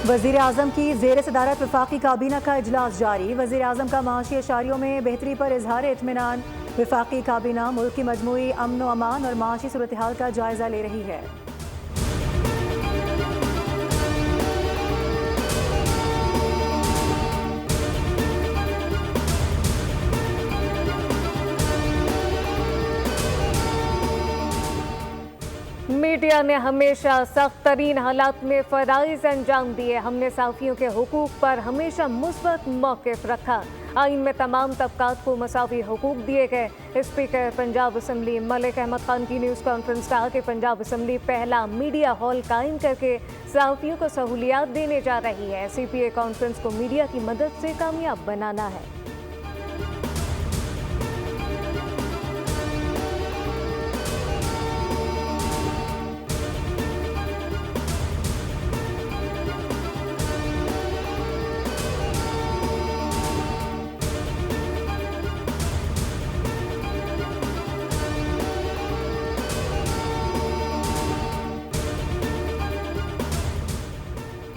वज़ीर आज़म की ज़ेर सदारत वफाकी काबीना का इजलास जारी। वज़ीर आज़म का माशी अशारियों में बेहतरी पर इजहार इत्मीनान। वफाकी काबीना मुल्क की मजमूई अमन व अमान और माशी सूरत हाल का जायजा ले रही है। मीडिया ने हमेशा सख्त तरीन हालात में फराइज अंजाम दिए। हमने साफियों के हुकूक पर हमेशा मुस्बत मौक़िफ़ रखा। आइन में तमाम तबकात को मसावी हुकूक दिए गए। स्पीकर पंजाब असम्बली मलिक अहमद खान की न्यूज़ कॉन्फ्रेंस कहा कि पंजाब असम्बली पहला मीडिया हॉल कायम करके साफियों को सहूलियात देने जा रही है। CPA कॉन्फ्रेंस को मीडिया की मदद से कामयाब बनाना है।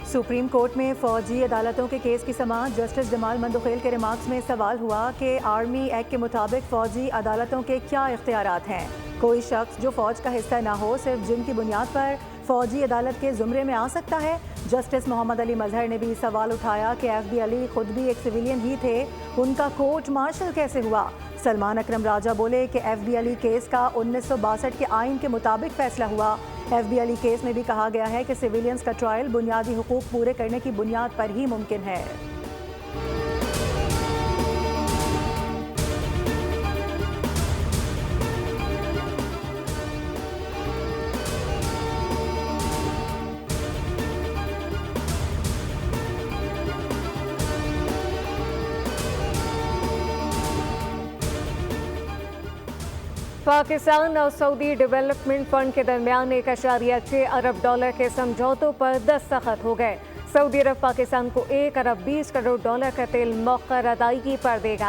सुप्रीम कोर्ट में फौजी अदालतों के केस की समाअत। जस्टिस जमाल मंदुखेल के रिमार्क्स में सवाल हुआ कि आर्मी एक्ट के मुताबिक फौजी अदालतों के क्या इख्तियारात हैं। कोई शख्स जो फौज का हिस्सा ना हो सिर्फ जिन की बुनियाद पर फौजी अदालत के जुमरे में आ सकता है। जस्टिस मोहम्मद अली मजहर ने भी सवाल उठाया कि FB अली खुद भी एक सिविलियन ही थे, उनका कोर्ट मार्शल कैसे हुआ। सलमान अकरम राजा बोले कि FB अली केस का 1962 के आइन के मुताबिक फैसला हुआ। FB अली केस में भी कहा गया है कि सिविलियंस का ट्रायल बुनियादी हुकूक पूरे करने की बुनियाद पर ही मुमकिन है। पाकिस्तान और सऊदी डेवलपमेंट फंड के दरमियान 1.6 अरब डॉलर के समझौतों पर दस्तखत हो गए। सऊदी अरब पाकिस्तान को 1 अरब 20 करोड़ डॉलर का तेल मौखर अदायगी पर देगा।